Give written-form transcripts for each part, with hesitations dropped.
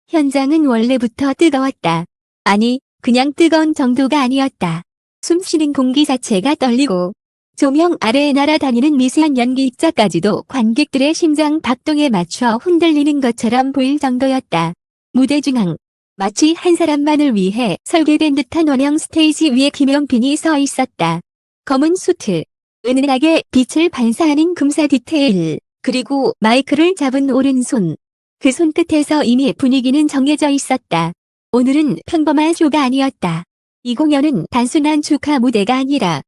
현장은 원래부터 뜨거웠다. 아니, 그냥 뜨거운 정도가 아니었다. 숨쉬는 공기 자체가 떨리고 조명 아래에 날아다니는 미세한 연기 입자까지도 관객들의 심장 박동에 맞춰 흔들리는 것처럼 보일 정도였다. 무대 중앙, 마치 한 사람만을 위해 설계된 듯한 원형 스테이지 위에 김용빈이 서 있었다. 검은 수트, 은은하게 빛을 반사하는 금사 디테일, 그리고 마이크를 잡은 오른손. 그 손끝에서 이미 분위기는 정해져 있었다. 오늘은 평범한 쇼가 아니었다. 이 공연은 단순한 축하 무대가 아니라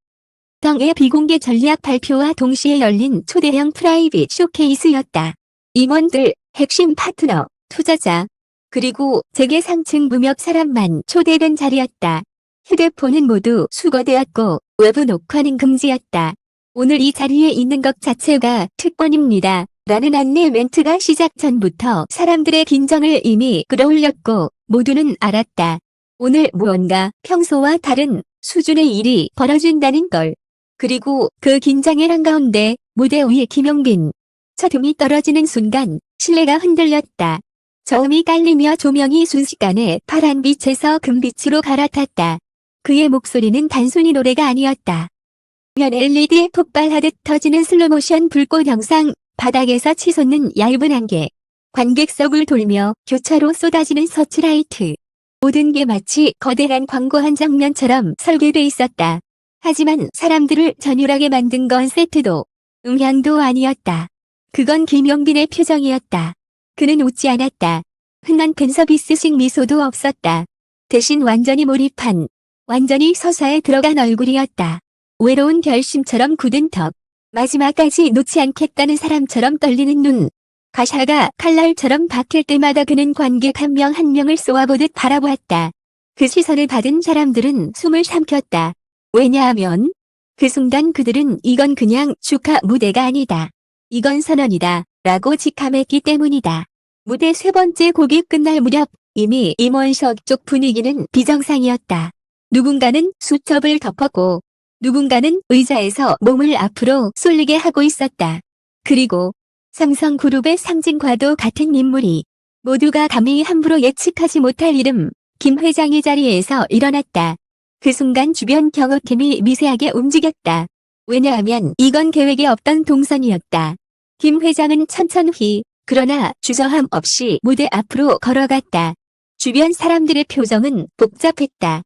성의 비공개 전략 발표와 동시에 열린 초대형 프라이빗 쇼케이스였다. 임원들, 핵심 파트너, 투자자, 그리고 재계 상층 무몇 사람만 초대된 자리였다. 휴대폰은 모두 수거되었고 외부 녹화는 금지였다. 오늘 이 자리에 있는 것 자체가 특권입니다. 라는 안내 멘트가 시작 전부터 사람들의 긴장을 이미 끌어올렸고 모두는 알았다. 오늘 무언가 평소와 다른 수준의 일이 벌어진다는 걸. 그리고 그 긴장의 한가운데 무대 위에 김용빈. 첫 음이 떨어지는 순간 실내가 흔들렸다. 저음이 깔리며 조명이 순식간에 파란 빛에서 금빛으로 갈아탔다. 그의 목소리는 단순히 노래가 아니었다. 면 LED에 폭발하듯 터지는 슬로모션 불꽃 영상, 바닥에서 치솟는 얇은 안개, 관객석을 돌며 교차로 쏟아지는 서치라이트. 모든 게 마치 거대한 광고 한 장면처럼 설계돼 있었다. 하지만 사람들을 전율하게 만든 건 세트도, 음향도 아니었다. 그건 김용빈의 표정이었다. 그는 웃지 않았다. 흔한 팬서비스식 미소도 없었다. 대신 완전히 몰입한, 완전히 서사에 들어간 얼굴이었다. 외로운 결심처럼 굳은 턱, 마지막까지 놓지 않겠다는 사람처럼 떨리는 눈. 가샤가 칼날처럼 박힐 때마다 그는 관객 한 명 한 명을 쏘아보듯 바라보았다. 그 시선을 받은 사람들은 숨을 삼켰다. 왜냐하면 그 순간 그들은 이건 그냥 축하 무대가 아니다. 이건 선언이다. 라고 직감했기 때문이다. 무대 세 번째 곡이 끝날 무렵 이미 임원석 쪽 분위기는 비정상이었다. 누군가는 수첩을 덮었고 누군가는 의자에서 몸을 앞으로 쏠리게 하고 있었다. 그리고 삼성그룹의 상징과도 같은 인물이 모두가 감히 함부로 예측하지 못할 이름 김 회장의 자리에서 일어났다. 그 순간 주변 경호팀이 미세하게 움직였다. 왜냐하면 이건 계획에 없던 동선이었다. 김 회장은 천천히 그러나 주저함 없이 무대 앞으로 걸어갔다. 주변 사람들의 표정은 복잡했다.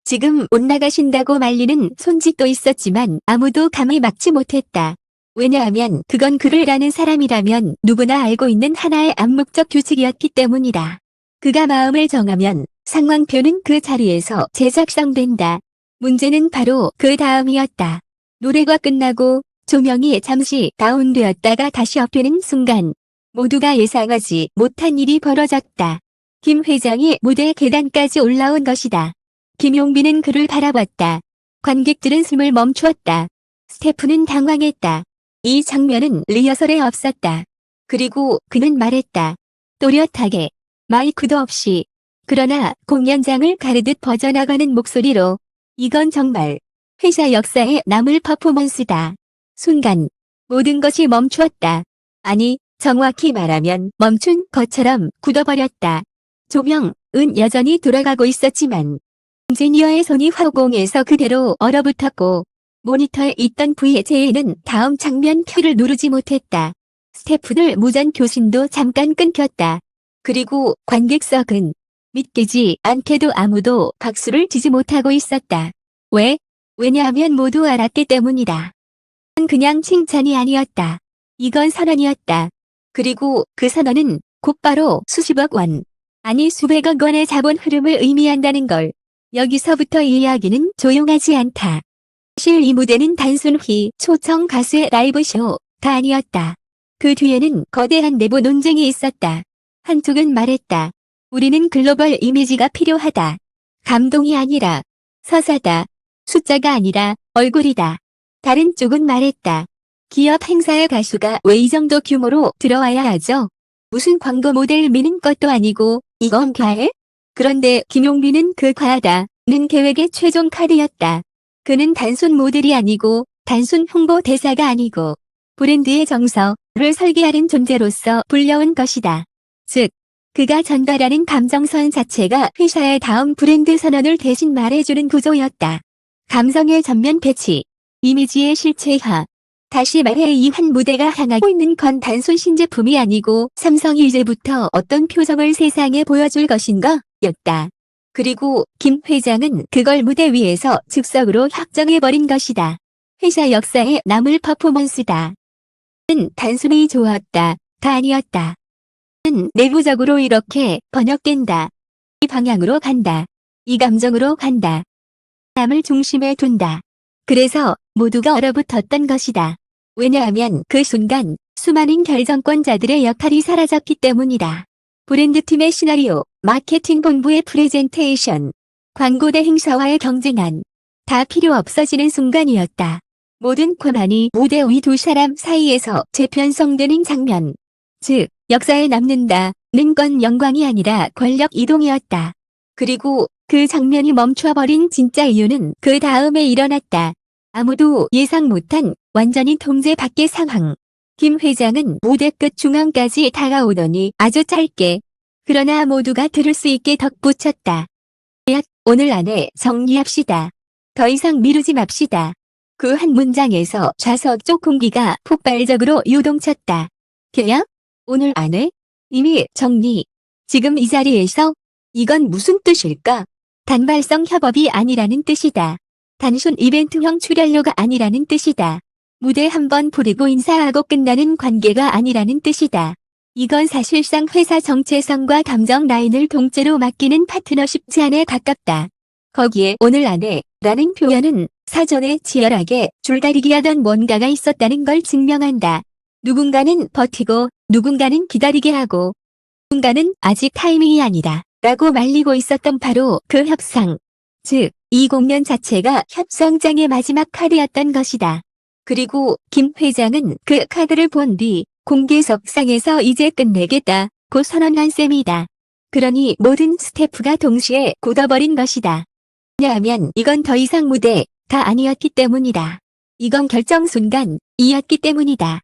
지금 못 나가신다고 말리는 손짓도 있었지만 아무도 감히 막지 못했다. 왜냐하면 그건 그를 아는 사람이라면 누구나 알고 있는 하나의 암묵적 규칙이었기 때문이다. 그가 마음을 정하면 상황표는 그 자리에서 재작성된다. 문제는 바로 그 다음이었다. 노래가 끝나고 조명이 잠시 다운되었다가 다시 업되는 순간 모두가 예상하지 못한 일이 벌어졌다. 김 회장이 무대 계단까지 올라온 것이다. 김용빈은 그를 바라봤다. 관객들은 숨을 멈추었다. 스태프는 당황했다. 이 장면은 리허설에 없었다. 그리고 그는 말했다. 또렷하게, 마이크도 없이, 그러나 공연장을 가르듯 퍼져나가는 목소리로 이건 정말 회사 역사에 남을 퍼포먼스다. 순간 모든 것이 멈추었다. 아니, 정확히 말하면 멈춘 것처럼 굳어버렸다. 조명은 여전히 돌아가고 있었지만 인지니어의 손이 화공에서 그대로 얼어붙었고 모니터에 있던 VJ는 다음 장면 큐를 누르지 못했다. 스태프들 무전 교신도 잠깐 끊겼다. 그리고 관객석은 믿기지 않게도 아무도 박수를 치지 못하고 있었다. 왜냐하면 모두 알았기 때문이다. 그냥 칭찬이 아니었다. 이건 선언이었다. 그리고 그 선언은 곧바로 수십억 원, 아니 수백억 원의 자본 흐름을 의미한다는 걸. 여기서부터 이 이야기는 조용하지 않다. 사실 이 무대는 단순히 초청 가수의 라이브 쇼가 아니었다. 그 뒤에는 거대한 내부 논쟁이 있었다. 한쪽은 말했다. 우리는 글로벌 이미지가 필요하다. 감동이 아니라 서사다. 숫자가 아니라 얼굴이다. 다른 쪽은 말했다. 기업 행사에 가수가 왜 이 정도 규모로 들어와야 하죠? 무슨 광고 모델 미는 것도 아니고 이건 과해? 그런데 김용빈은 그 과하다는 계획의 최종 카드였다. 그는 단순 모델이 아니고 단순 홍보 대사가 아니고 브랜드의 정서를 설계하는 존재로서 불려온 것이다. 즉, 그가 전달하는 감정선 자체가 회사의 다음 브랜드 선언을 대신 말해주는 구조였다. 감성의 전면 배치, 이미지의 실체화. 다시 말해 이 한 무대가 향하고 있는 건 단순 신제품이 아니고 삼성이 이제부터 어떤 표정을 세상에 보여줄 것인가 였다. 그리고 김 회장은 그걸 무대 위에서 즉석으로 확정해버린 것이다. 회사 역사에 남을 퍼포먼스다. 는 단순히 좋았다. 가 아니었다. 는 내부적으로 이렇게 번역된다. 이 방향으로 간다. 이 감정으로 간다. 남을 중심에 둔다. 그래서 모두가 얼어붙었던 것이다. 왜냐하면 그 순간 수많은 결정권자들의 역할이 사라졌기 때문이다. 브랜드팀의 시나리오, 마케팅 본부의 프레젠테이션, 광고대 행사와의 경쟁안, 다 필요 없어지는 순간이었다. 모든 권한이 무대 위 두 사람 사이에서 재편성되는 장면. 즉, 역사에 남는다는 건 영광이 아니라 권력 이동이었다. 그리고 그 장면이 멈춰버린 진짜 이유는 그 다음에 일어났다. 아무도 예상 못한 완전히 통제 밖의 상황. 김 회장은 무대 끝 중앙까지 다가오더니 아주 짧게, 그러나 모두가 들을 수 있게 덧붙였다. 계약 오늘 안에 정리합시다. 더 이상 미루지 맙시다. 그 한 문장에서 좌석 쪽 공기가 폭발적으로 요동쳤다. 계약? 오늘 안에? 이미 정리. 지금 이 자리에서? 이건 무슨 뜻일까? 단발성 협업이 아니라는 뜻이다. 단순 이벤트형 출연료가 아니라는 뜻이다. 무대 한 번 부리고 인사하고 끝나는 관계가 아니라는 뜻이다. 이건 사실상 회사 정체성과 감정 라인을 통째로 맡기는 파트너십 제안에 가깝다. 거기에 오늘 안에 라는 표현은 사전에 치열하게 줄다리기 하던 뭔가가 있었다는 걸 증명한다. 누군가는 버티고 누군가는 기다리게 하고 누군가는 아직 타이밍이 아니다 라고 말리고 있었던 바로 그 협상. 즉, 이 공연 자체가 협상장의 마지막 카드였던 것이다. 그리고 김 회장은 그 카드를 본 뒤 공개석상에서 이제 끝내겠다고 선언한 셈이다. 그러니 모든 스태프가 동시에 굳어버린 것이다. 왜냐하면 이건 더 이상 무대가 아니었기 때문이다. 이건 결정 순간이었기 때문이다.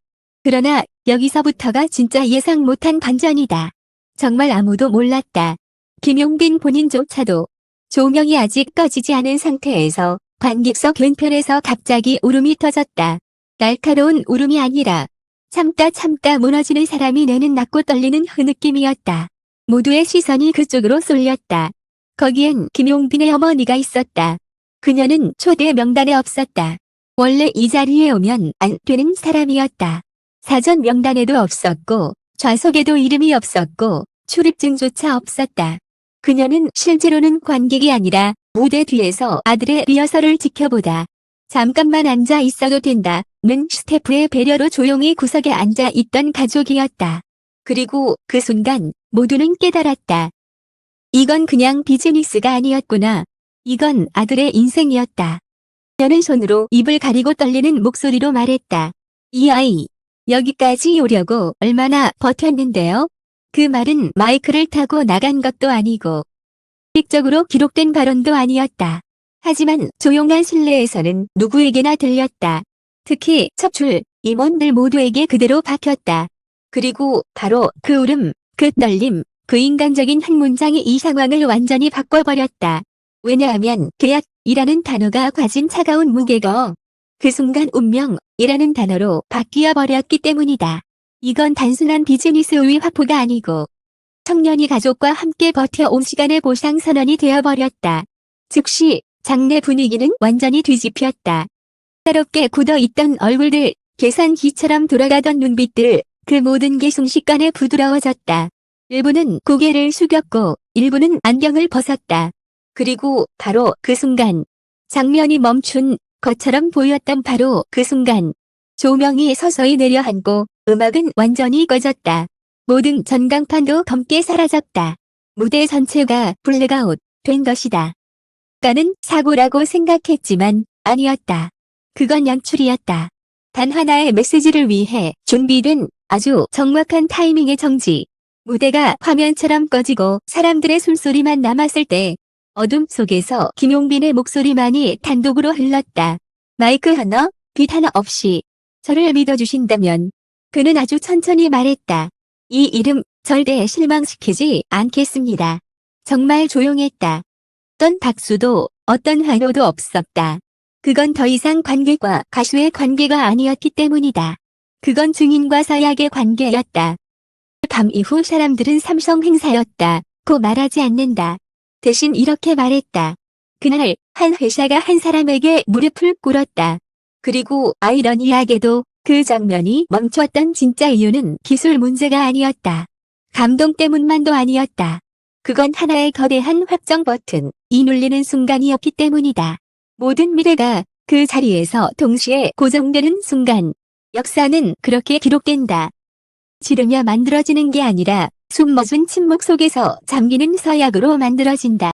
그러나 여기서부터가 진짜 예상 못한 반전이다. 정말 아무도 몰랐다. 김용빈 본인조차도 조명이 아직 꺼지지 않은 상태에서 관객석 왼편에서 갑자기 울음이 터졌다. 날카로운 울음이 아니라 참다 무너지는 사람이 내는 낮고 떨리는 그 느낌이었다. 모두의 시선이 그쪽으로 쏠렸다. 거기엔 김용빈의 어머니가 있었다. 그녀는 초대 명단에 없었다. 원래 이 자리에 오면 안 되는 사람이었다. 사전 명단에도 없었고 좌석에도 이름이 없었고 출입증조차 없었다. 그녀는 실제로는 관객이 아니라 무대 뒤에서 아들의 리허설을 지켜보다 잠깐만 앉아 있어도 된다는 스태프의 배려로 조용히 구석에 앉아 있던 가족이었다. 그리고 그 순간 모두는 깨달았다. 이건 그냥 비즈니스가 아니었구나. 이건 아들의 인생이었다. 그녀는 손으로 입을 가리고 떨리는 목소리로 말했다. 이 아이, 여기까지 오려고 얼마나 버텼는데요? 그 말은 마이크를 타고 나간 것도 아니고 직접적으로 기록된 발언도 아니었다. 하지만 조용한 실내에서는 누구에게나 들렸다. 특히 척출 임원들 모두에게 그대로 박혔다. 그리고 바로 그 울음, 그 떨림, 그 인간적인 한 문장이 이 상황을 완전히 바꿔버렸다. 왜냐하면 계약이라는 단어가 가진 차가운 무게가 그 순간 운명이라는 단어로 바뀌어 버렸기 때문이다. 이건 단순한 비즈니스 우위 확보가 아니고 청년이 가족과 함께 버텨온 시간의 보상 선언이 되어버렸다. 즉시 장내 분위기는 완전히 뒤집혔다. 따롭게 굳어있던 얼굴들, 계산기처럼 돌아가던 눈빛들, 그 모든 게 순식간에 부드러워졌다. 일부는 고개를 숙였고 일부는 안경을 벗었다. 그리고 바로 그 순간 장면이 멈춘 것처럼 보였던 바로 그 순간 조명이 서서히 내려앉고 음악은 완전히 꺼졌다. 모든 전광판도 검게 사라졌다. 무대 전체가 블랙아웃 된 것이다. 아까는 사고라고 생각했지만 아니었다. 그건 연출이었다. 단 하나의 메시지를 위해 준비된 아주 정확한 타이밍의 정지. 무대가 화면처럼 꺼지고 사람들의 숨소리만 남았을 때 어둠 속에서 김용빈의 목소리만이 단독으로 흘렀다. 마이크 하나, 빛 하나 없이 저를 믿어주신다면. 그는 아주 천천히 말했다. 이 이름 절대 실망시키지 않겠습니다. 정말 조용했다. 어떤 박수도 어떤 환호도 없었다. 그건 더 이상 관객과 가수의 관계가 아니었기 때문이다. 그건 증인과 서약의 관계였다. 밤 이후 사람들은 삼성 행사였다고 말하지 않는다. 대신 이렇게 말했다. 그날 한 회사가 한 사람에게 무릎을 꿇었다. 그리고 아이러니하게도 그 장면이 멈췄던 진짜 이유는 기술 문제가 아니었다. 감동 때문만도 아니었다. 그건 하나의 거대한 확정 버튼이 눌리는 순간이었기 때문이다. 모든 미래가 그 자리에서 동시에 고정되는 순간. 역사는 그렇게 기록된다. 지르며 만들어지는 게 아니라 숨 멎은 침묵 속에서 잠기는 서약으로 만들어진다.